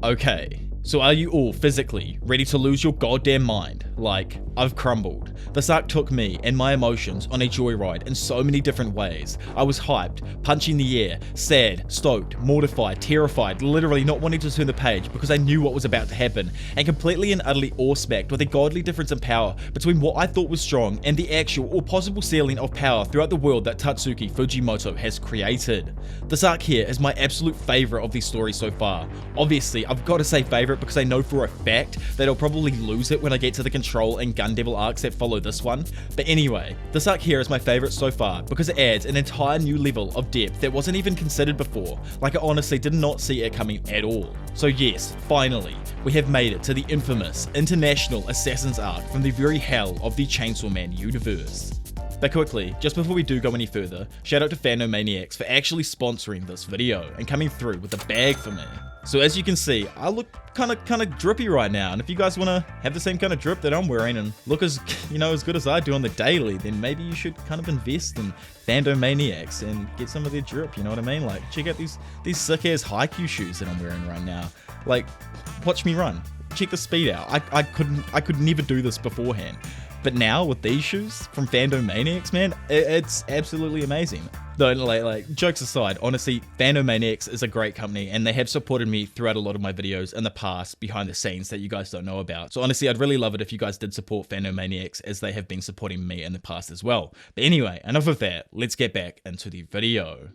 Okay, so are you all physically ready to lose your goddamn mind? Like, I've crumbled. This arc took me and my emotions on a joyride in so many different ways. I was hyped, punching the air, sad, stoked, mortified, terrified, literally not wanting to turn the page because I knew what was about to happen, and completely and utterly awe-smacked with a godly difference in power between what I thought was strong and the actual or possible ceiling of power throughout the world that Tatsuki Fujimoto has created. This arc here is my absolute favourite of these stories so far. Obviously, I've got to say favourite because I know for a fact that I'll probably lose it when I get to the Control and Gun Devil arcs that follow this one. But anyway, this arc here is my favourite so far because it adds an entire new level of depth that wasn't even considered before. Like, I honestly did not see it coming at all. So yes, finally, we have made it to the infamous International Assassins arc from the very hell of the Chainsaw Man universe. But quickly, just before we do go any further, shout out to Fandomaniax for actually sponsoring this video and coming through with a bag for me. So as you can see, I look kind of drippy right now, and if you guys want to have the same kind of drip that I'm wearing and look as good as I do on the daily, then maybe you should kind of invest in Fandomaniax and get some of their drip, you know what I mean? Like, check out these sick ass Haikyuu shoes that I'm wearing right now. Like, watch me run. Check the speed out. I could never do this beforehand. But now with these shoes from Fandomaniax, man, it's absolutely amazing. Though, like jokes aside, honestly, Fandomaniax is a great company and they have supported me throughout a lot of my videos in the past behind the scenes that you guys don't know about. So honestly, I'd really love it if you guys did support Fandomaniax as they have been supporting me in the past as well. But anyway, enough of that, let's get back into the video.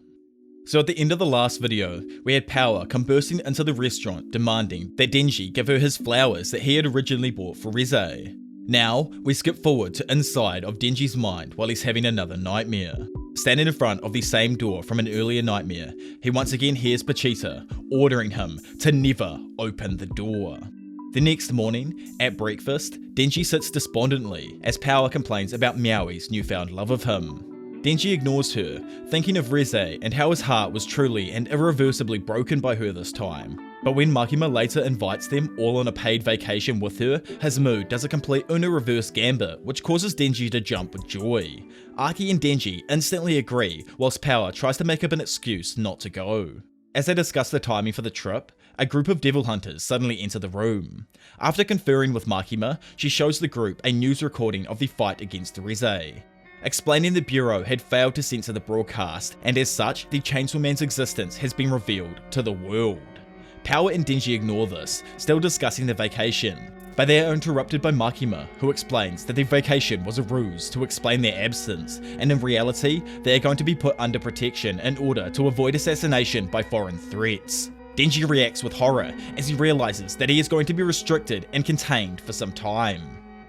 So at the end of the last video, we had Power come bursting into the restaurant demanding that Denji give her his flowers that he had originally bought for Rize. Now, we skip forward to inside of Denji's mind while he's having another nightmare. Standing in front of the same door from an earlier nightmare, he once again hears Pachita ordering him to never open the door. The next morning, at breakfast, Denji sits despondently as Power complains about Miaoi's newfound love of him. Denji ignores her, thinking of Rize and how his heart was truly and irreversibly broken by her this time. But when Makima later invites them all on a paid vacation with her, his mood does a complete Uno reverse gambit, which causes Denji to jump with joy. Aki and Denji instantly agree, whilst Power tries to make up an excuse not to go. As they discuss the timing for the trip, a group of devil hunters suddenly enter the room. After conferring with Makima, she shows the group a news recording of the fight against Rize, explaining the Bureau had failed to censor the broadcast, and as such, the Chainsaw Man's existence has been revealed to the world. Power and Denji ignore this, still discussing the vacation, but they are interrupted by Makima, who explains that the vacation was a ruse to explain their absence, and in reality, they are going to be put under protection in order to avoid assassination by foreign threats. Denji reacts with horror as he realizes that he is going to be restricted and contained for some time.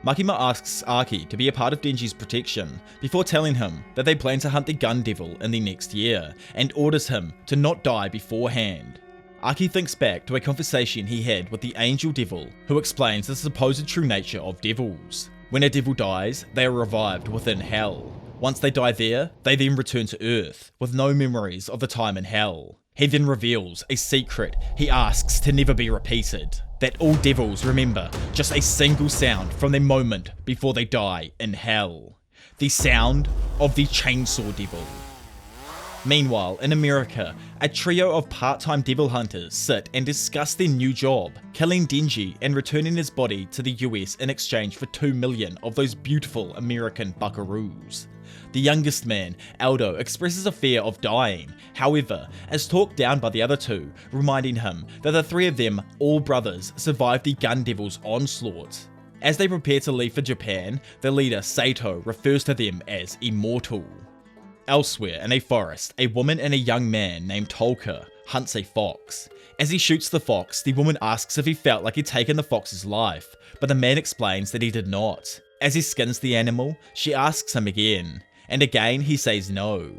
Makima asks Aki to be a part of Denji's protection before telling him that they plan to hunt the Gun Devil in the next year, and orders him to not die beforehand. Aki thinks back to a conversation he had with the Angel Devil, who explains the supposed true nature of devils. When a devil dies, they are revived within hell. Once they die there, they then return to Earth, with no memories of the time in hell. He then reveals a secret he asks to never be repeated, that all devils remember just a single sound from the moment before they die in hell. The sound of the Chainsaw Devil. Meanwhile, in America, a trio of part-time devil hunters sit and discuss their new job, killing Denji and returning his body to the US in exchange for 2 million of those beautiful American buckaroos. The youngest man, Aldo, expresses a fear of dying, however, is talked down by the other two, reminding him that the three of them, all brothers, survived the Gun Devil's onslaught. As they prepare to leave for Japan, the leader, Sato, refers to them as immortal. Elsewhere, in a forest, a woman and a young man named Tolka hunts a fox. As he shoots the fox, the woman asks if he felt like he'd taken the fox's life, but the man explains that he did not. As he skins the animal, she asks him again, and again he says no.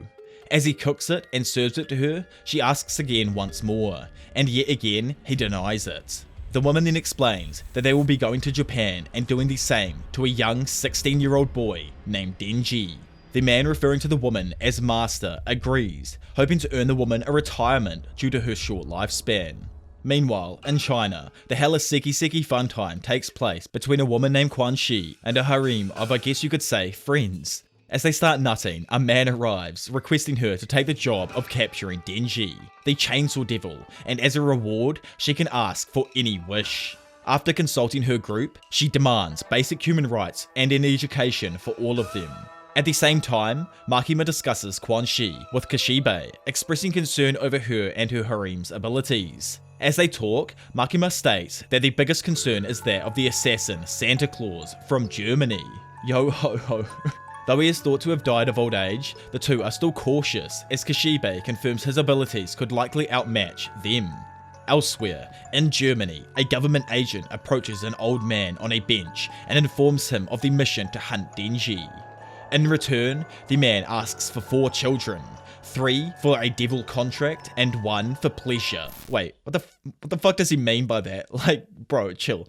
As he cooks it and serves it to her, she asks again once more, and yet again he denies it. The woman then explains that they will be going to Japan and doing the same to a young 16-year-old boy named Denji. The man, referring to the woman as Master, agrees, hoping to earn the woman a retirement due to her short lifespan. Meanwhile, in China, the hella seki fun time takes place between a woman named Quanxi and a harem of, I guess you could say, friends. As they start nutting, a man arrives, requesting her to take the job of capturing Denji, the Chainsaw Devil, and as a reward, she can ask for any wish. After consulting her group, she demands basic human rights and an education for all of them. At the same time, Makima discusses Quanxi with Kishibe, expressing concern over her and her harem's abilities. As they talk, Makima states that the biggest concern is that of the assassin Santa Claus from Germany. Yo ho ho. Though he is thought to have died of old age, the two are still cautious as Kishibe confirms his abilities could likely outmatch them. Elsewhere, in Germany, a government agent approaches an old man on a bench and informs him of the mission to hunt Denji. In return, the man asks for 4 children, 3 for a devil contract and 1 for pleasure. Wait, what the fuck does he mean by that? Like, bro, chill.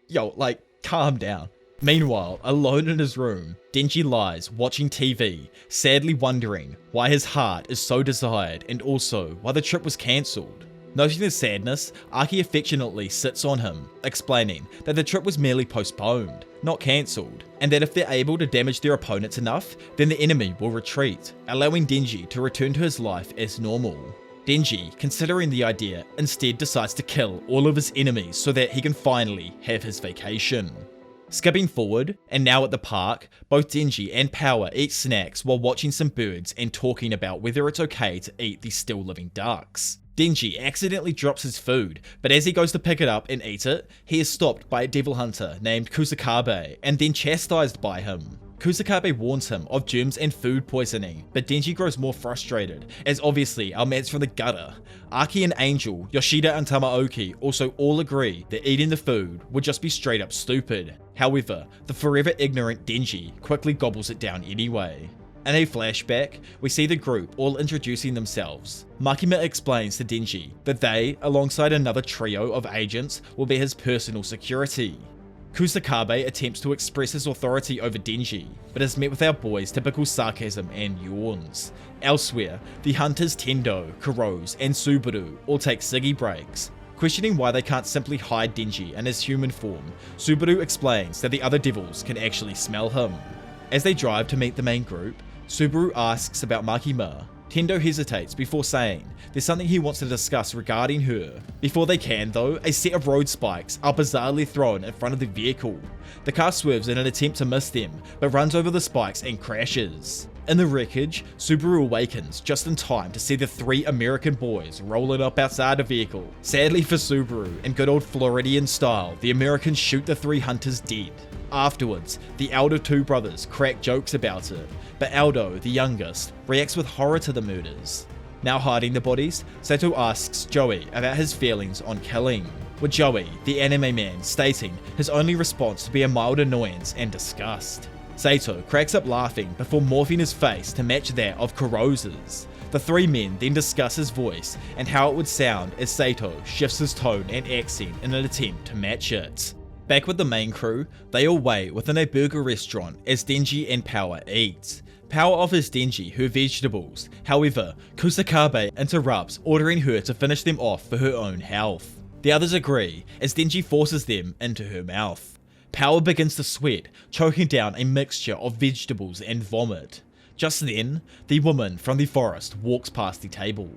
Yo, like, calm down. Meanwhile, alone in his room, Denji lies watching TV, sadly wondering why his heart is so desired and also why the trip was cancelled. Noting his sadness, Aki affectionately sits on him, explaining that the trip was merely postponed, not cancelled, and that if they're able to damage their opponents enough, then the enemy will retreat, allowing Denji to return to his life as normal. Denji, considering the idea, instead decides to kill all of his enemies so that he can finally have his vacation. Skipping forward, and now at the park, both Denji and Power eat snacks while watching some birds and talking about whether it's okay to eat the still living ducks. Denji accidentally drops his food, but as he goes to pick it up and eat it, he is stopped by a devil hunter named Kusakabe and then chastised by him. Kusakabe warns him of germs and food poisoning, but Denji grows more frustrated, as obviously our man's from the gutter. Aki and Angel, Yoshida and Tamaoki also all agree that eating the food would just be straight up stupid. However, the forever ignorant Denji quickly gobbles it down anyway. In a flashback, we see the group all introducing themselves. Makima explains to Denji that they, alongside another trio of agents, will be his personal security. Kusakabe attempts to express his authority over Denji, but is met with our boy's typical sarcasm and yawns. Elsewhere, the hunters Tendo, Kuroz, and Subaru all take ciggy breaks. Questioning why they can't simply hide Denji in his human form, Subaru explains that the other devils can actually smell him. As they drive to meet the main group, Subaru asks about Makima. Tendo hesitates before saying there's something he wants to discuss regarding her. Before they can though, a set of road spikes are bizarrely thrown in front of the vehicle. The car swerves in an attempt to miss them, but runs over the spikes and crashes. In the wreckage, Subaru awakens just in time to see the 3 American boys rolling up outside the vehicle. Sadly for Subaru, in good old Floridian style, the Americans shoot the 3 hunters dead. Afterwards, the elder 2 brothers crack jokes about it, but Aldo, the youngest, reacts with horror to the murders. Now hiding the bodies, Sato asks Joey about his feelings on killing, with Joey, the anime man, stating his only response to be a mild annoyance and disgust. Sato cracks up laughing before morphing his face to match that of Kuroz's. The 3 men then discuss his voice and how it would sound as Sato shifts his tone and accent in an attempt to match it. Back with the main crew, they all wait within a burger restaurant as Denji and Power eat. Power offers Denji her vegetables, however, Kusakabe interrupts, ordering her to finish them off for her own health. The others agree, as Denji forces them into her mouth. Power begins to sweat, choking down a mixture of vegetables and vomit. Just then, the woman from the forest walks past the table.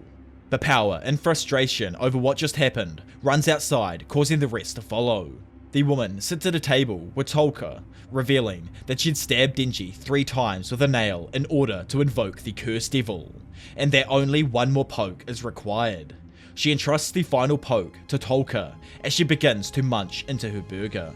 The Power, in frustration over what just happened, runs outside, causing the rest to follow. The woman sits at a table with Tolka, revealing that she'd stabbed Denji 3 times with a nail in order to invoke the cursed devil, and that only 1 more poke is required. She entrusts the final poke to Tolka as she begins to munch into her burger.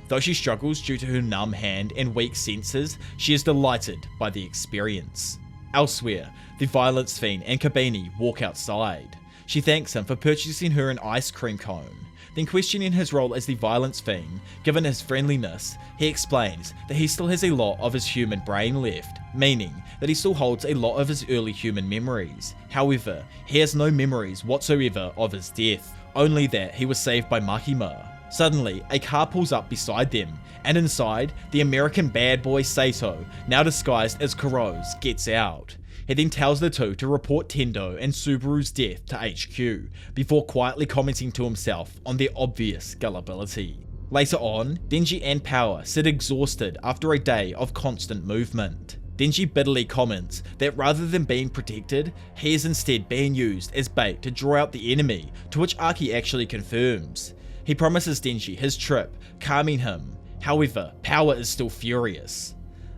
Though she struggles due to her numb hand and weak senses, she is delighted by the experience. Elsewhere, the violence fiend and Kabini walk outside. She thanks him for purchasing her an ice cream cone. Then questioning his role as the violence fiend, given his friendliness, he explains that he still has a lot of his human brain left, meaning that he still holds a lot of his early human memories. However, he has no memories whatsoever of his death, only that he was saved by Makima. Suddenly, a car pulls up beside them, and inside, the American bad boy Sato, now disguised as Kuroz, gets out. He then tells the 2 to report Tendo and Subaru's death to HQ, before quietly commenting to himself on their obvious gullibility. Later on, Denji and Power sit exhausted after a day of constant movement. Denji bitterly comments that rather than being protected, he is instead being used as bait to draw out the enemy, to which Aki actually confirms. He promises Denji his trip, calming him. However, Power is still furious.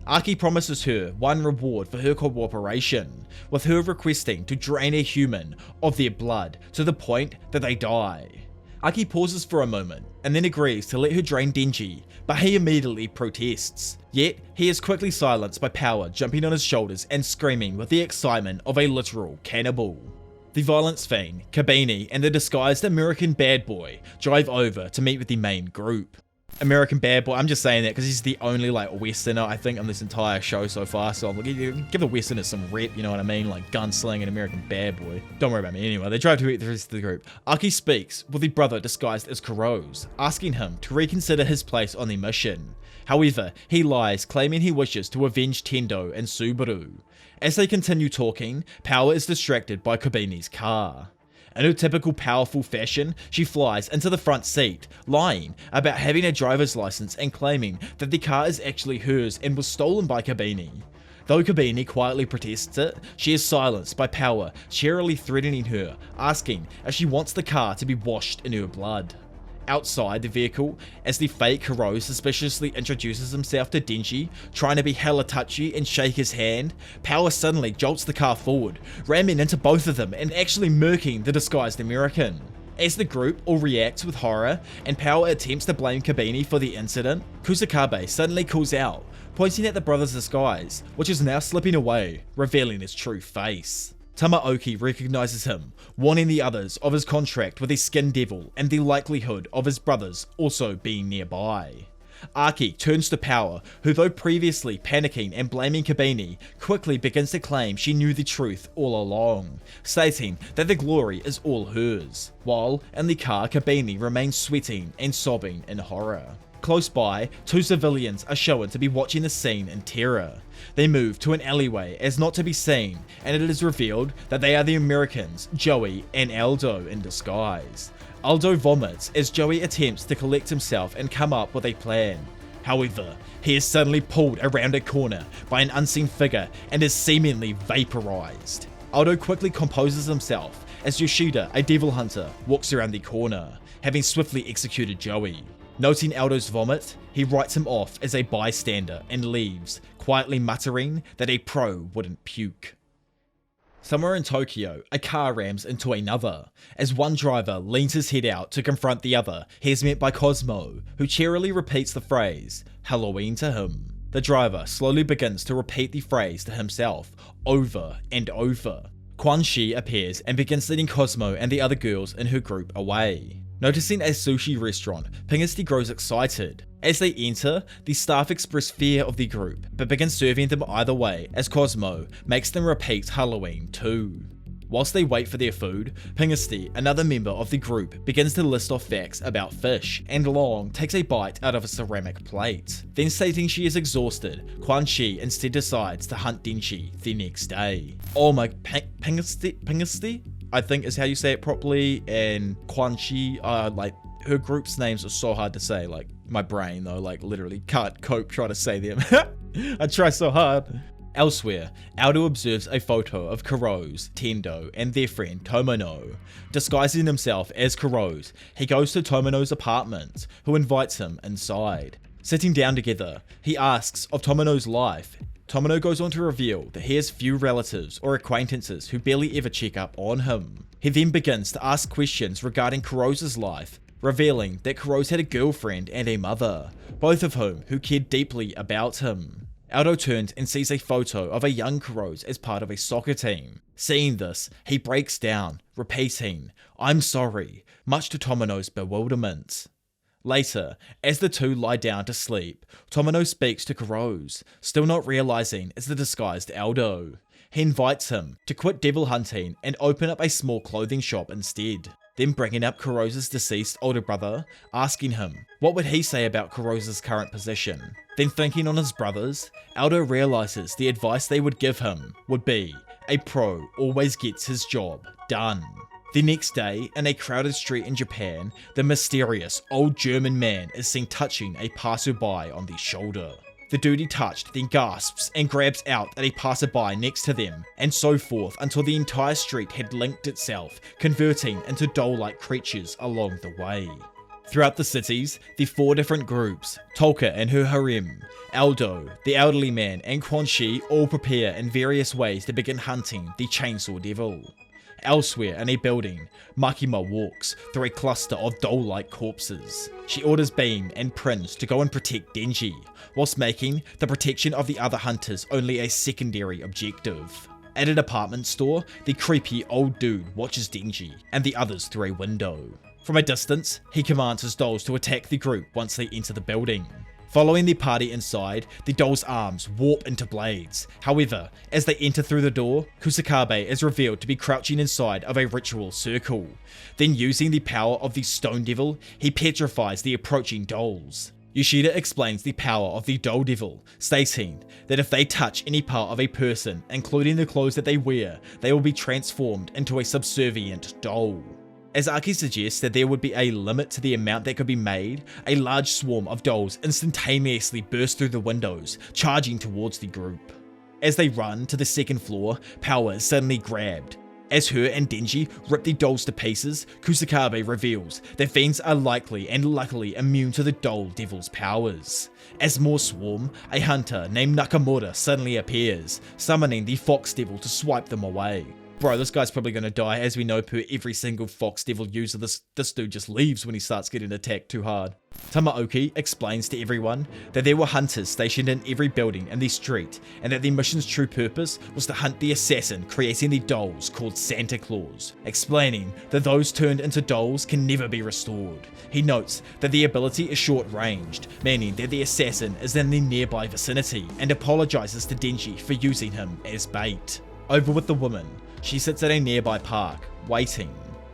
Aki promises her one reward for her cooperation, with her requesting to drain a human of their blood to the point that they die. Aki pauses for a moment and then agrees to let her drain Denji, but he immediately protests. Yet, he is quickly silenced by Power jumping on his shoulders and screaming with the excitement of a literal cannibal. The violence fiend, Kabini, and the disguised American bad boy drive over to meet with the main group. American bad boy, I'm just saying that because he's the only westerner I think on this entire show so far, so I'm like, give the westerners some rep, you know what I mean, like gunsling and American bad boy. Don't worry about me. Anyway, they drive to meet the rest of the group. Aki speaks with the brother disguised as Kuro's, asking him to reconsider his place on the mission. However, he lies, claiming he wishes to avenge Tendo and Subaru. As they continue talking, Power is distracted by Kabini's car. In her typical powerful fashion, she flies into the front seat, lying about having a driver's license and claiming that the car is actually hers and was stolen by Kabini. Though Kabini quietly protests it, she is silenced by Power, cheerily threatening her, asking if she wants the car to be washed in her blood. Outside the vehicle, as the fake Kuro suspiciously introduces himself to Denji, trying to be hella touchy and shake his hand, Power suddenly jolts the car forward, ramming into both of them and actually murking the disguised American. As the group all reacts with horror and Power attempts to blame Kabini for the incident, Kusakabe suddenly calls out, pointing at the brother's disguise, which is now slipping away, revealing his true face. Tamaoki recognizes him, warning the others of his contract with the Skin Devil and the likelihood of his brothers also being nearby. Aki turns to Power, who though previously panicking and blaming Kabini, quickly begins to claim she knew the truth all along, stating that the glory is all hers, while in the car Kabini remains sweating and sobbing in horror. Close by, two civilians are shown to be watching the scene in terror. They move to an alleyway as not to be seen, and it is revealed that they are the Americans, Joey and Aldo in disguise. Aldo vomits as Joey attempts to collect himself and come up with a plan. However, he is suddenly pulled around a corner by an unseen figure and is seemingly vaporized. Aldo quickly composes himself as Yoshida, a devil hunter, walks around the corner, having swiftly executed Joey. Noting Aldo's vomit, he writes him off as a bystander and leaves, quietly muttering that a pro wouldn't puke. Somewhere in Tokyo, a car rams into another. As one driver leans his head out to confront the other, he is met by Cosmo, who cheerily repeats the phrase, Halloween to him. The driver slowly begins to repeat the phrase to himself, over and over. Quanxi appears and begins leading Cosmo and the other girls in her group away. Noticing a sushi restaurant, Pingusti grows excited. As they enter, the staff express fear of the group, but begin serving them either way as Cosmo makes them repeat Halloween too. Whilst they wait for their food, Pingusti, another member of the group, begins to list off facts about fish, and Long takes a bite out of a ceramic plate. Then stating she is exhausted, Quanxi instead decides to hunt Denji the next day. Oh my, Pingusti? I think is how you say it properly, and Quanxi, her group's names are so hard to say, my brain though, literally can't cope trying to say them. I try so hard. Elsewhere, Aldo observes a photo of Kuro's, Tendo, and their friend Tomono. Disguising himself as Kuro's, he goes to Tomono's apartment, who invites him inside. Sitting down together, he asks of Tomono's life. Tomono goes on to reveal that he has few relatives or acquaintances who barely ever check up on him. He then begins to ask questions regarding Kurosa's life, revealing that Kurosa had a girlfriend and a mother, both of whom who cared deeply about him. Aldo turns and sees a photo of a young Kurosa as part of a soccer team. Seeing this, he breaks down, repeating, "I'm sorry," much to Tomono's bewilderment. Later, as the two lie down to sleep, Tomono speaks to Kurosa, still not realizing it's the disguised Aldo. He invites him to quit devil hunting and open up a small clothing shop instead. Then bringing up Kurosa's deceased older brother, asking him what would he say about Kurosa's current position. Then thinking on his brothers, Aldo realizes the advice they would give him would be, a pro always gets his job done. The next day, in a crowded street in Japan, the mysterious old German man is seen touching a passerby on the shoulder. The dude he touched then gasps and grabs out at a passerby next to them, and so forth until the entire street had linked itself, converting into doll-like creatures along the way. Throughout the cities, the 4 different groups, Tolka and her harem, Aldo, the elderly man, and Quanxi all prepare in various ways to begin hunting the Chainsaw Devil. Elsewhere in a building, Makima walks through a cluster of doll-like corpses. She orders Beam and Prince to go and protect Denji, whilst making the protection of the other hunters only a secondary objective. At a department store, the creepy old dude watches Denji and the others through a window. From a distance, he commands his dolls to attack the group once they enter the building. Following the party inside, the dolls' arms warp into blades. However, as they enter through the door, Kusakabe is revealed to be crouching inside of a ritual circle. Then using the power of the Stone Devil, he petrifies the approaching dolls. Yoshida explains the power of the Doll Devil, stating that if they touch any part of a person, including the clothes that they wear, they will be transformed into a subservient doll. As Aki suggests that there would be a limit to the amount that could be made, a large swarm of dolls instantaneously burst through the windows, charging towards the group. As they run to the second floor, power is suddenly grabbed. As her and Denji rip the dolls to pieces, Kusakabe reveals that fiends are likely and luckily immune to the Doll Devil's powers. As more swarm, a hunter named Nakamura suddenly appears, summoning the Fox Devil to swipe them away. Bro, this guy's probably going to die. As we know, per every single Fox Devil user, this dude just leaves when he starts getting attacked too hard. Tamaoki explains to everyone that there were hunters stationed in every building in the street, and that the mission's true purpose was to hunt the assassin creating the dolls called Santa Claus, explaining that those turned into dolls can never be restored. He notes that the ability is short-ranged, meaning that the assassin is in the nearby vicinity, and apologizes to Denji for using him as bait. Over with the woman, she sits at a nearby park, waiting.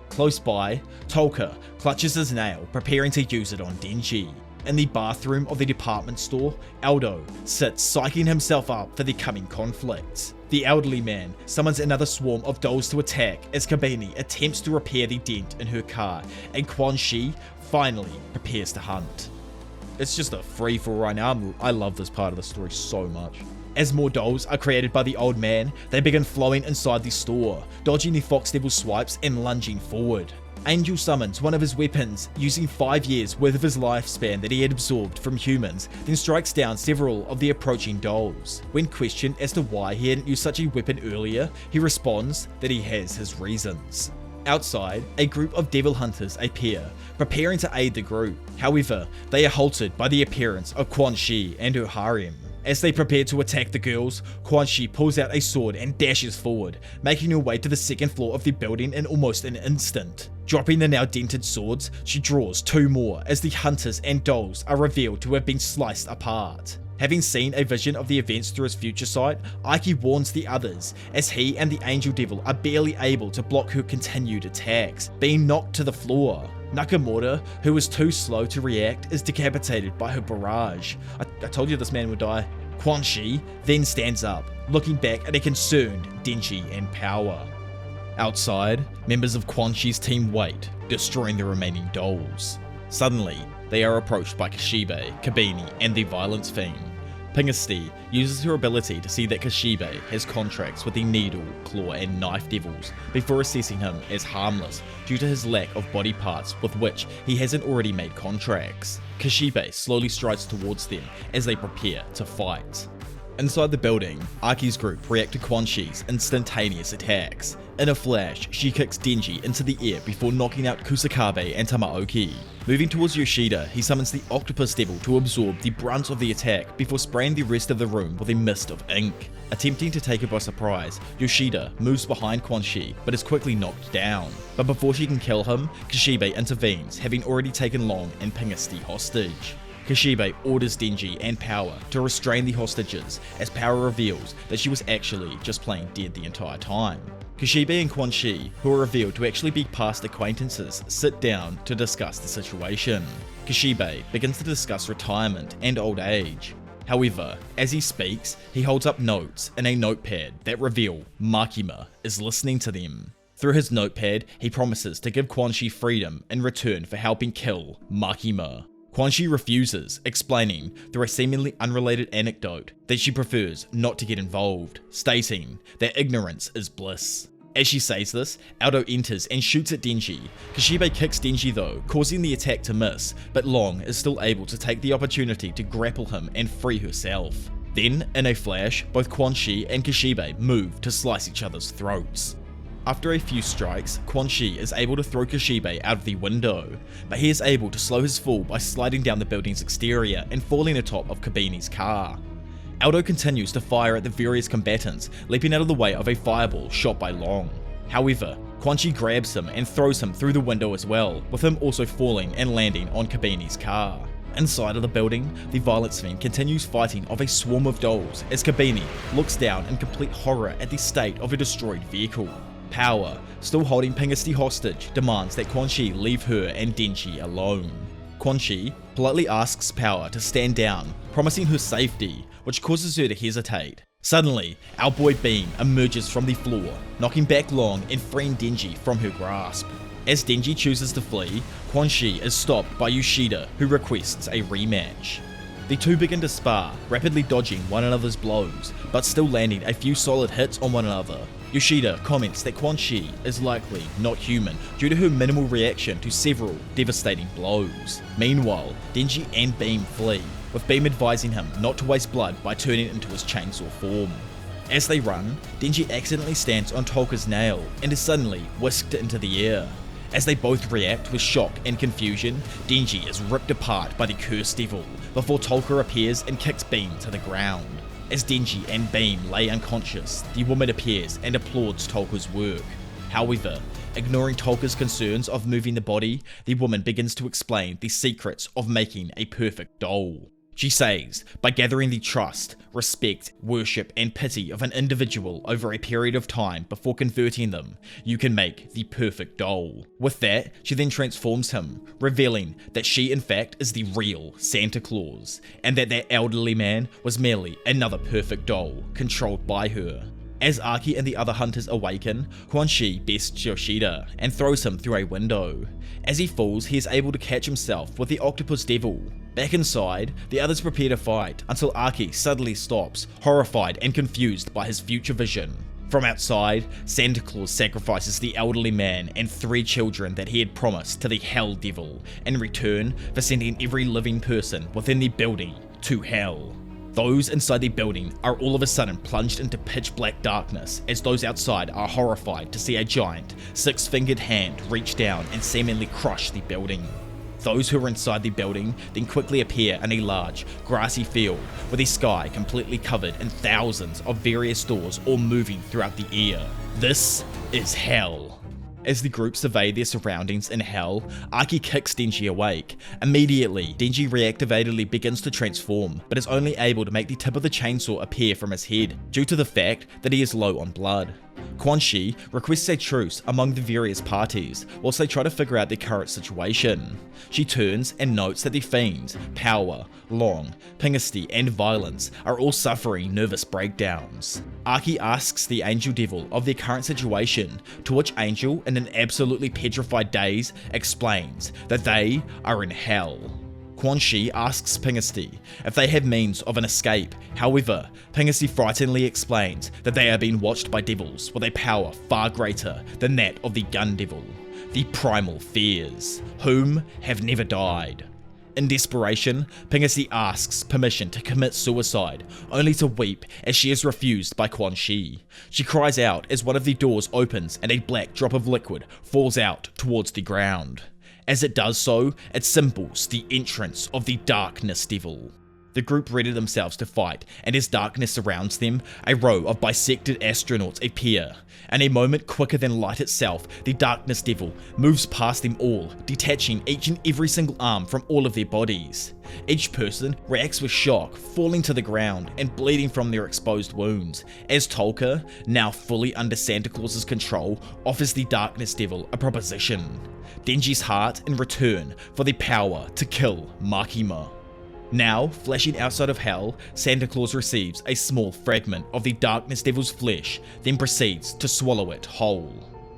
Close by, Tolka clutches his nail, preparing to use it on Denji. In the bathroom of the department store, Aldo sits psyching himself up for the coming conflict. The elderly man summons another swarm of dolls to attack as Kabini attempts to repair the dent in her car, and Quanxi finally prepares to hunt. It's just a free-for-all right now. I love this part of the story so much. As more dolls are created by the old man, they begin flowing inside the store, dodging the Fox Devil swipes and lunging forward. Angel summons one of his weapons, using 5 years worth of his lifespan that he had absorbed from humans, then strikes down several of the approaching dolls. When questioned as to why he hadn't used such a weapon earlier, he responds that he has his reasons. Outside, a group of devil hunters appear, preparing to aid the group. However, they are halted by the appearance of Quanxi and her harem. As they prepare to attack the girls, Quanxi pulls out a sword and dashes forward, making her way to the second floor of the building in almost an instant. Dropping the now dented swords, she draws 2 more as the hunters and dolls are revealed to have been sliced apart. Having seen a vision of the events through his future sight, Aiki warns the others, as he and the Angel Devil are barely able to block her continued attacks, being knocked to the floor. Nakamura, who was too slow to react, is decapitated by her barrage. I told you this man would die. Quanxi then stands up, looking back at a concerned Denji and Power. Outside, members of Quanxi's team wait, destroying the remaining dolls. Suddenly, they are approached by Kashibe, Kabini, and the Violence Fiend. Pingusti uses her ability to see that Kashibe has contracts with the Needle, Claw, and Knife Devils before assessing him as harmless due to his lack of body parts with which he hasn't already made contracts. Kashibe slowly strides towards them as they prepare to fight. Inside the building, Aki's group react to Quanxi's instantaneous attacks. In a flash, she kicks Denji into the air before knocking out Kusakabe and Tamaoki. Moving towards Yoshida, he summons the Octopus Devil to absorb the brunt of the attack before spraying the rest of the room with a mist of ink. Attempting to take her by surprise, Yoshida moves behind Quanxi but is quickly knocked down. But before she can kill him, Kashibe intervenes, having already taken Long and Pingusti hostage. Kashibe orders Denji and Power to restrain the hostages, as Power reveals that she was actually just playing dead the entire time. Kashibe and Quanxi, who are revealed to actually be past acquaintances, sit down to discuss the situation. Kashibe begins to discuss retirement and old age. However, as he speaks, he holds up notes in a notepad that reveal Makima is listening to them. Through his notepad, he promises to give Quanxi freedom in return for helping kill Makima. Quanxi refuses, explaining through a seemingly unrelated anecdote that she prefers not to get involved, stating that ignorance is bliss. As she says this, Aldo enters and shoots at Denji. Kishibe kicks Denji though, causing the attack to miss, but Long is still able to take the opportunity to grapple him and free herself. Then, in a flash, both Quanxi and Kishibe move to slice each other's throats. After a few strikes, Quanxi is able to throw Kishibe out of the window, but he is able to slow his fall by sliding down the building's exterior and falling atop of Kabini's car. Aldo continues to fire at the various combatants, leaping out of the way of a fireball shot by Long. However, Quanxi grabs him and throws him through the window as well, with him also falling and landing on Kabini's car. Inside of the building, the violence fiend continues fighting off a swarm of dolls as Kabini looks down in complete horror at the state of a destroyed vehicle. Power, still holding Pingusti hostage, demands that Quanxi leave her and Denji alone. Quanxi politely asks Power to stand down, promising her safety, which causes her to hesitate. Suddenly, our boy Beam emerges from the floor, knocking back Long and freeing Denji from her grasp. As Denji chooses to flee, Quanxi is stopped by Yoshida, who requests a rematch. The two begin to spar, rapidly dodging one another's blows, but still landing a few solid hits on one another. Yoshida comments that Quanxi is likely not human due to her minimal reaction to several devastating blows. Meanwhile, Denji and Beam flee, with Beam advising him not to waste blood by turning into his chainsaw form. As they run, Denji accidentally stands on Tolka's nail and is suddenly whisked into the air. As they both react with shock and confusion, Denji is ripped apart by the cursed devil before Tolka appears and kicks Beam to the ground. As Denji and Beam lay unconscious, the woman appears and applauds Tolka's work. However, ignoring Tolka's concerns of moving the body, the woman begins to explain the secrets of making a perfect doll. She says, by gathering the trust, respect, worship, and pity of an individual over a period of time before converting them, you can make the perfect doll. With that, she then transforms him, revealing that she in fact is the real Santa Claus, and that elderly man was merely another perfect doll controlled by her. As Aki and the other hunters awaken, Quanxi bests Yoshida and throws him through a window. As he falls, he is able to catch himself with the octopus devil. Back inside, the others prepare to fight until Aki suddenly stops, horrified and confused by his future vision. From outside, Santa Claus sacrifices the elderly man and 3 children that he had promised to the Hell Devil in return for sending every living person within the building to hell. Those inside the building are all of a sudden plunged into pitch black darkness as those outside are horrified to see a giant, 6-fingered hand reach down and seemingly crush the building. Those who are inside the building then quickly appear in a large, grassy field with the sky completely covered in thousands of various doors all moving throughout the air. This is hell. As the group survey their surroundings in hell, Aki kicks Denji awake. Immediately, Denji reactivatedly begins to transform, but is only able to make the tip of the chainsaw appear from his head, due to the fact that he is low on blood. Quanxi requests a truce among the various parties, whilst they try to figure out their current situation. She turns and notes that the fiends, Power, Long, Pingusti, and Violence are all suffering nervous breakdowns. Aki asks the Angel Devil of their current situation, to which Angel, in an absolutely petrified daze, explains that they are in hell. Quanxi asks Pingusti if they have means of an escape. However, Pingusti frighteningly explains that they are being watched by devils with a power far greater than that of the Gun Devil, the Primal Fears, whom have never died. In desperation, Pingusti asks permission to commit suicide, only to weep as she is refused by Quanxi. She cries out as one of the doors opens and a black drop of liquid falls out towards the ground. As it does so, it symbols the entrance of the Darkness Devil. The group ready themselves to fight, and as darkness surrounds them, a row of bisected astronauts appear. In a moment quicker than light itself, the Darkness Devil moves past them all, detaching each and every single arm from all of their bodies. Each person reacts with shock, falling to the ground and bleeding from their exposed wounds, as Tolka, now fully under Santa Claus's control, offers the Darkness Devil a proposition: Denji's heart in return for the power to kill Makima. Now, flashing outside of hell, Santa Claus receives a small fragment of the Darkness Devil's flesh, then proceeds to swallow it whole.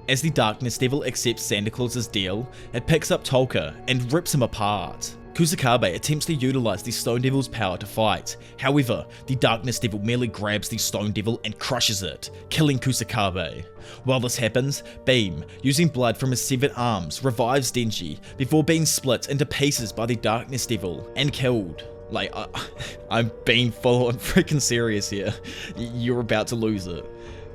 As the Darkness Devil accepts Santa Claus's deal, it picks up Tolka and rips him apart. Kusakabe attempts to utilize the Stone Devil's power to fight. However, the Darkness Devil merely grabs the Stone Devil and crushes it, killing Kusakabe. While this happens, Beam, using blood from his severed arms, revives Denji before being split into pieces by the Darkness Devil and killed. Like, I'm being full on freaking serious here. You're about to lose it.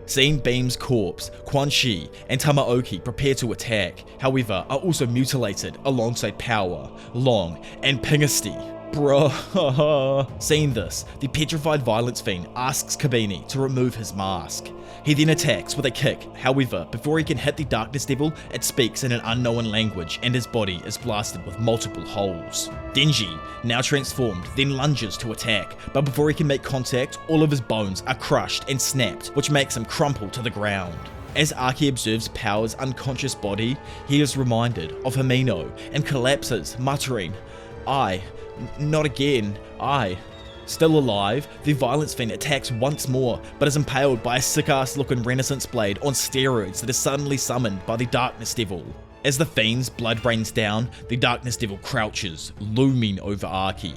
Seeing Beam's corpse, Quanxi and Tamaoki prepare to attack, however, are also mutilated alongside Power, Long, and Pingasty. Bruh. Seeing this, the petrified violence fiend asks Kabini to remove his mask. He then attacks with a kick, however, before he can hit the Darkness Devil, it speaks in an unknown language and his body is blasted with multiple holes. Denji, now transformed, then lunges to attack, but before he can make contact, all of his bones are crushed and snapped, which makes him crumple to the ground. As Aki observes Power's unconscious body, he is reminded of Himeno and collapses, muttering, not again, Still alive, the Violence Fiend attacks once more, but is impaled by a sick-ass looking Renaissance blade on steroids that is suddenly summoned by the Darkness Devil. As the Fiend's blood rains down, the Darkness Devil crouches, looming over Aki.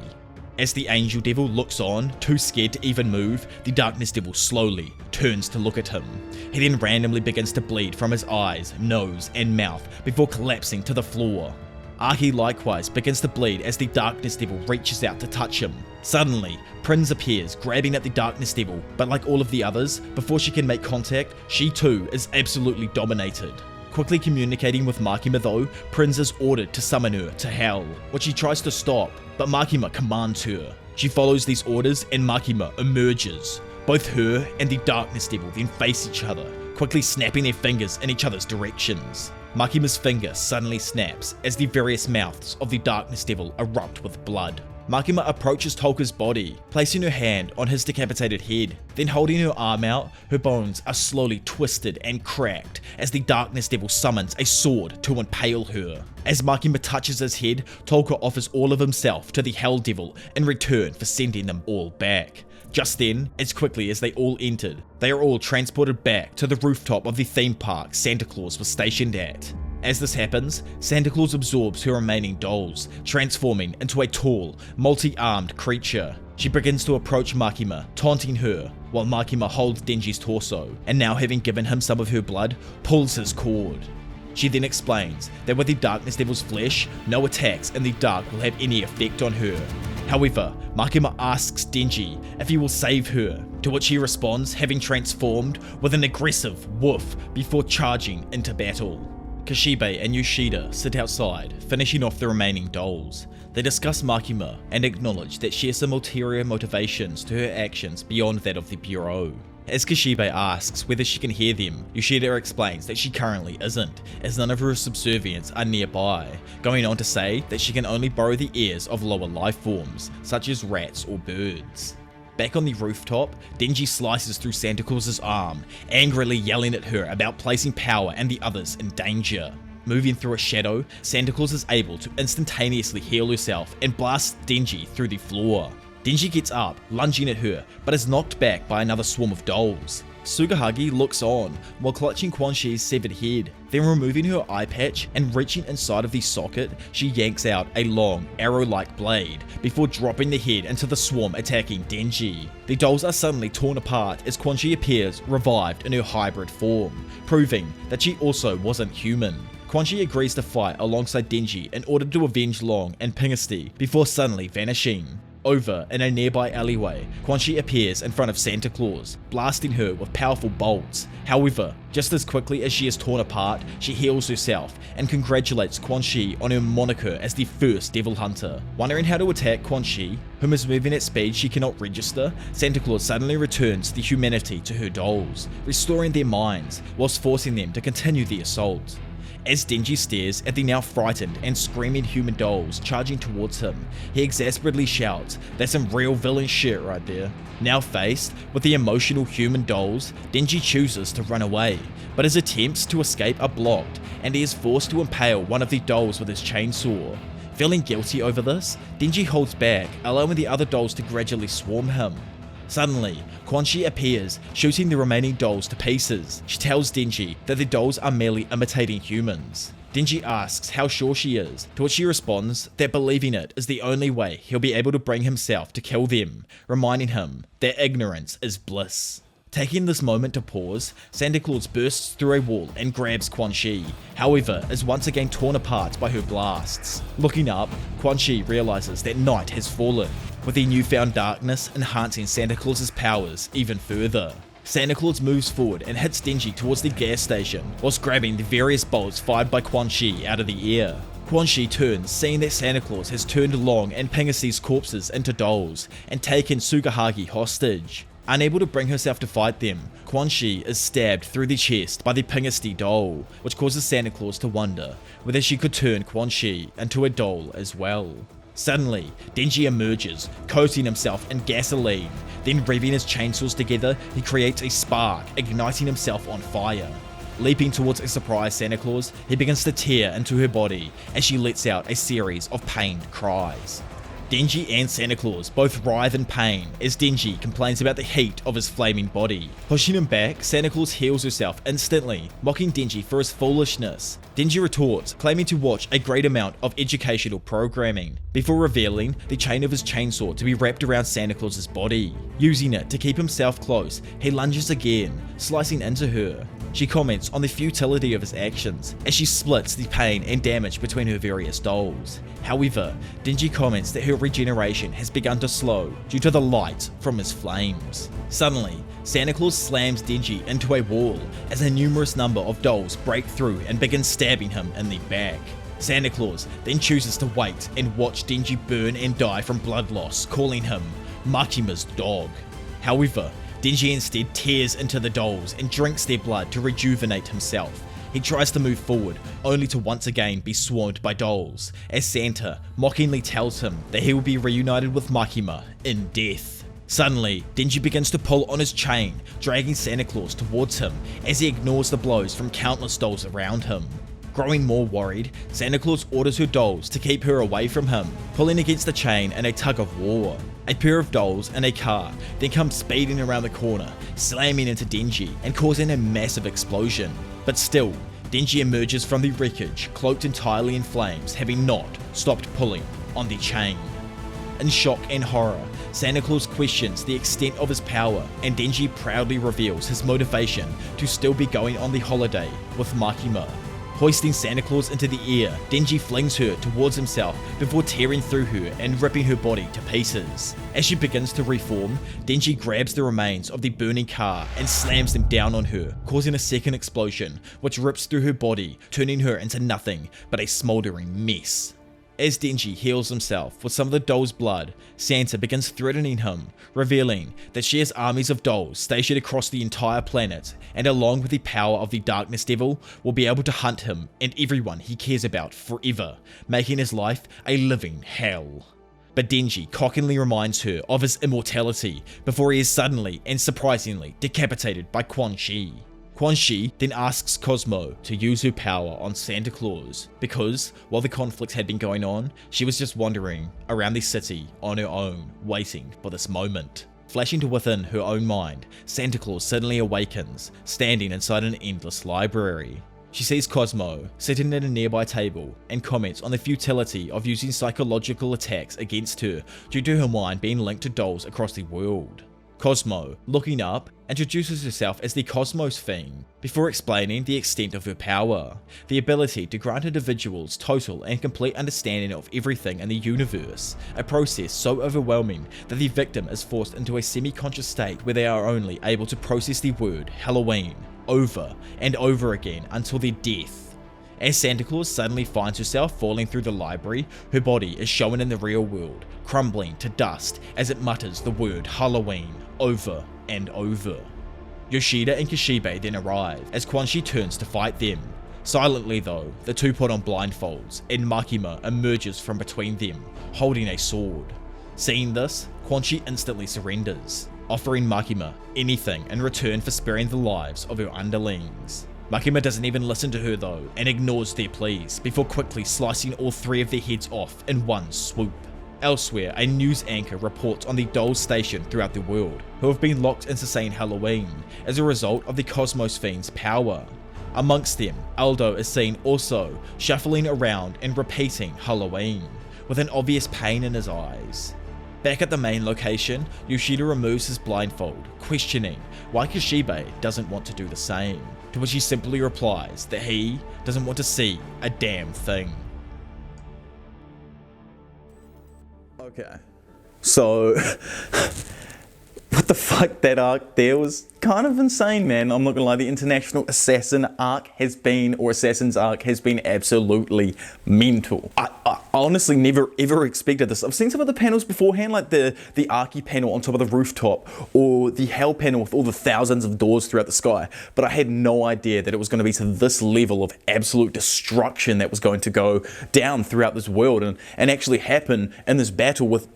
As the Angel Devil looks on, too scared to even move, the Darkness Devil slowly turns to look at him. He then randomly begins to bleed from his eyes, nose, and mouth before collapsing to the floor. Aki likewise begins to bleed as the Darkness Devil reaches out to touch him. Suddenly, Prinz appears, grabbing at the Darkness Devil, but like all of the others, before she can make contact, she too is absolutely dominated. Quickly communicating with Makima though, Prinz is ordered to summon her to hell, which she tries to stop, but Makima commands her. She follows these orders and Makima emerges. Both her and the Darkness Devil then face each other, quickly snapping their fingers in each other's directions. Makima's finger suddenly snaps as the various mouths of the Darkness Devil erupt with blood. Makima approaches Tolka's body, placing her hand on his decapitated head. Then holding her arm out, her bones are slowly twisted and cracked as the Darkness Devil summons a sword to impale her. As Makima touches his head, Tolka offers all of himself to the Hell Devil in return for sending them all back. Just then, as quickly as they all entered, they are all transported back to the rooftop of the theme park Santa Claus was stationed at. As this happens, Santa Claus absorbs her remaining dolls, transforming into a tall, multi-armed creature. She begins to approach Makima, taunting her, while Makima holds Denji's torso, and now having given him some of her blood, pulls his cord. She then explains that with the Darkness Devil's flesh, no attacks in the dark will have any effect on her. However, Makima asks Denji if he will save her, to which he responds having transformed with an aggressive woof before charging into battle. Kashibe and Yoshida sit outside, finishing off the remaining dolls. They discuss Makima and acknowledge that she has some ulterior motivations to her actions beyond that of the Bureau. As Kashibe asks whether she can hear them, Yoshida explains that she currently isn't, as none of her subservients are nearby, going on to say that she can only borrow the ears of lower life forms, such as rats or birds. Back on the rooftop, Denji slices through Santa Claus's arm, angrily yelling at her about placing Power and the others in danger. Moving through a shadow, Santa Claus is able to instantaneously heal herself and blasts Denji through the floor. Denji gets up, lunging at her, but is knocked back by another swarm of dolls. Sugahagi looks on while clutching Quanxi's severed head, then removing her eye patch and reaching inside of the socket, she yanks out a long, arrow-like blade before dropping the head into the swarm attacking Denji. The dolls are suddenly torn apart as Quanxi appears revived in her hybrid form, proving that she also wasn't human. Quanxi agrees to fight alongside Denji in order to avenge Long and Pingasty before suddenly vanishing. Over in a nearby alleyway, Quanxi appears in front of Santa Claus, blasting her with powerful bolts. However, just as quickly as she is torn apart, she heals herself and congratulates Quanxi on her moniker as the first Devil Hunter. Wondering how to attack Quanxi, whom is moving at speed she cannot register, Santa Claus suddenly returns the humanity to her dolls, restoring their minds whilst forcing them to continue the assault. As Denji stares at the now frightened and screaming human dolls charging towards him, he exasperately shouts, "That's some real villain shit right there." Now faced with the emotional human dolls, Denji chooses to run away, but his attempts to escape are blocked and he is forced to impale one of the dolls with his chainsaw. Feeling guilty over this, Denji holds back, allowing the other dolls to gradually swarm him. Suddenly, Quanxi appears, shooting the remaining dolls to pieces. She tells Denji that the dolls are merely imitating humans. Denji asks how sure she is, to which she responds that believing it is the only way he'll be able to bring himself to kill them, reminding him that ignorance is bliss. Taking this moment to pause, Santa Claus bursts through a wall and grabs Quanxi, however is once again torn apart by her blasts. Looking up, Quanxi realizes that night has fallen, with the newfound darkness enhancing Santa Claus's powers even further. Santa Claus moves forward and hits Denji towards the gas station, whilst grabbing the various bolts fired by Quanxi out of the air. Quanxi turns, seeing that Santa Claus has turned Long and Pingasi's corpses into dolls, and taken Sugahagi hostage. Unable to bring herself to fight them, Quanxi is stabbed through the chest by the Pingasi doll, which causes Santa Claus to wonder whether she could turn Quanxi into a doll as well. Suddenly, Denji emerges, coating himself in gasoline, then revving his chainsaws together, he creates a spark, igniting himself on fire. Leaping towards a surprised Santa Claus, he begins to tear into her body as she lets out a series of pained cries. Denji and Santa Claus both writhe in pain as Denji complains about the heat of his flaming body. Pushing him back, Santa Claus heals herself instantly, mocking Denji for his foolishness. Denji retorts, claiming to watch a great amount of educational programming, before revealing the chain of his chainsaw to be wrapped around Santa Claus's body. Using it to keep himself close, he lunges again, slicing into her. She comments on the futility of his actions as she splits the pain and damage between her various dolls. However, Denji comments that her regeneration has begun to slow due to the light from his flames. Suddenly, Santa Claus slams Denji into a wall as a numerous number of dolls break through and begin stabbing him in the back. Santa Claus then chooses to wait and watch Denji burn and die from blood loss, calling him Makima's dog. However, Denji instead tears into the dolls and drinks their blood to rejuvenate himself. He tries to move forward, only to once again be swarmed by dolls, as Santa mockingly tells him that he will be reunited with Makima in death. Suddenly, Denji begins to pull on his chain, dragging Santa Claus towards him as he ignores the blows from countless dolls around him. Growing more worried, Santa Claus orders her dolls to keep her away from him, pulling against the chain in a tug of war. A pair of dolls in a car then come speeding around the corner, slamming into Denji and causing a massive explosion. But still, Denji emerges from the wreckage, cloaked entirely in flames, having not stopped pulling on the chain. In shock and horror, Santa Claus questions the extent of his power, and Denji proudly reveals his motivation to still be going on the holiday with Makima. Hoisting Santa Claus into the air, Denji flings her towards himself before tearing through her and ripping her body to pieces. As she begins to reform, Denji grabs the remains of the burning car and slams them down on her, causing a second explosion, which rips through her body, turning her into nothing but a smouldering mess. As Denji heals himself with some of the doll's blood, Santa begins threatening him, revealing that she has armies of dolls stationed across the entire planet, and along with the power of the Darkness Devil, will be able to hunt him and everyone he cares about forever, making his life a living hell. But Denji cockingly reminds her of his immortality before he is suddenly and surprisingly decapitated by Quanxi. Quanxi then asks Cosmo to use her power on Santa Claus because, while the conflict had been going on, she was just wandering around the city on her own, waiting for this moment. Flashing to within her own mind, Santa Claus suddenly awakens, standing inside an endless library. She sees Cosmo sitting at a nearby table and comments on the futility of using psychological attacks against her due to her mind being linked to dolls across the world. Cosmo, looking up, introduces herself as the Cosmos Fiend, before explaining the extent of her power, the ability to grant individuals total and complete understanding of everything in the universe, a process so overwhelming that the victim is forced into a semi-conscious state where they are only able to process the word Halloween over and over again until their death. As Santa Claus suddenly finds herself falling through the library, her body is shown in the real world, crumbling to dust as it mutters the word Halloween over and over. Yoshida and Kishibe then arrive as Quanxi turns to fight them. Silently though, the two put on blindfolds and Makima emerges from between them, holding a sword. Seeing this, Quanxi instantly surrenders, offering Makima anything in return for sparing the lives of her underlings. Makima doesn't even listen to her though, and ignores their pleas, before quickly slicing all three of their heads off in one swoop. Elsewhere, a news anchor reports on the dolls stationed throughout the world, who have been locked into saying Halloween, as a result of the Cosmos Fiend's power. Amongst them, Aldo is seen also shuffling around and repeating Halloween, with an obvious pain in his eyes. Back at the main location, Yoshida removes his blindfold, questioning why Kishibe doesn't want to do the same, to which he simply replies that he doesn't want to see a damn thing. Okay, so what the fuck, that arc there was kind of insane, man. I'm not gonna lie, the International Assassin arc has been, or Assassin's arc has been absolutely mental. I honestly never ever expected this. I've seen some of the panels beforehand, like the Arky panel on top of the rooftop, or the Hell panel with all the thousands of doors throughout the sky, but I had no idea that it was going to be to this level of absolute destruction that was going to go down throughout this world and actually happen in this battle with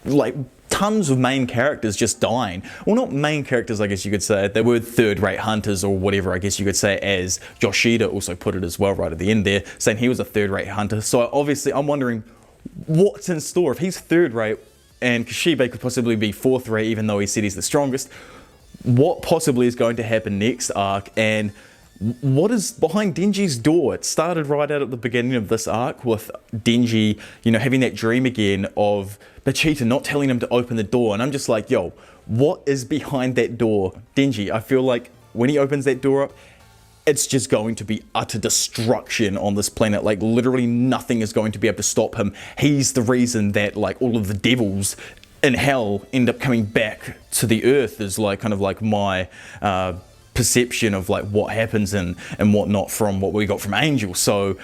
like tons of main characters just dying. Well, not main characters, I guess you could say. They were third-rate hunters or whatever, I guess you could say, as Yoshida also put it as well right at the end there, saying he was a third-rate hunter. So obviously I'm wondering what's in store. If he's third-rate and Kishibe could possibly be fourth-rate, even though he said he's the strongest, what possibly is going to happen next arc, and what is behind Denji's door? It started right out at the beginning of this arc with Denji, you know, having that dream again of Vegeta not telling him to open the door, and I'm just like, yo, what is behind that door? Denji, I feel like when he opens that door up, it's just going to be utter destruction on this planet. Like, literally nothing is going to be able to stop him. He's the reason that, like, all of the devils in hell end up coming back to the earth, is like kind of like my perception of like what happens and whatnot from what we got from Angel. So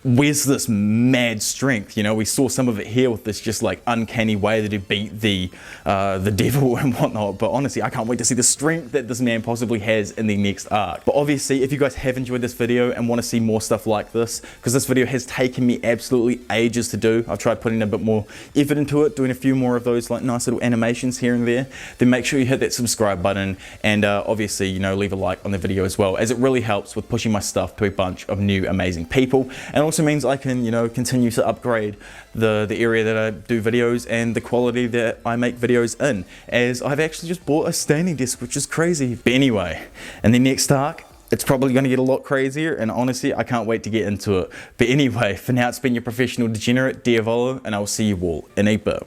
where's this mad strength? You know, we saw some of it here with this just like uncanny way that he beat the devil and whatnot, but honestly I can't wait to see the strength that this man possibly has in the next arc. But obviously if you guys have enjoyed this video and want to see more stuff like this, because this video has taken me absolutely ages to do, I've tried putting a bit more effort into it, doing a few more of those like nice little animations here and there, then make sure you hit that subscribe button and obviously, you know, leave a like on the video as well, as it really helps with pushing my stuff to a bunch of new amazing people, and also means I can, you know, continue to upgrade the area that I do videos and the quality that I make videos in, as I've actually just bought a standing desk, which is crazy. But anyway, in the next arc, it's probably going to get a lot crazier, and honestly I can't wait to get into it. But anyway, for now, it's been your professional degenerate Diavolo, and I will see you all in a bit.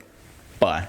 Bye.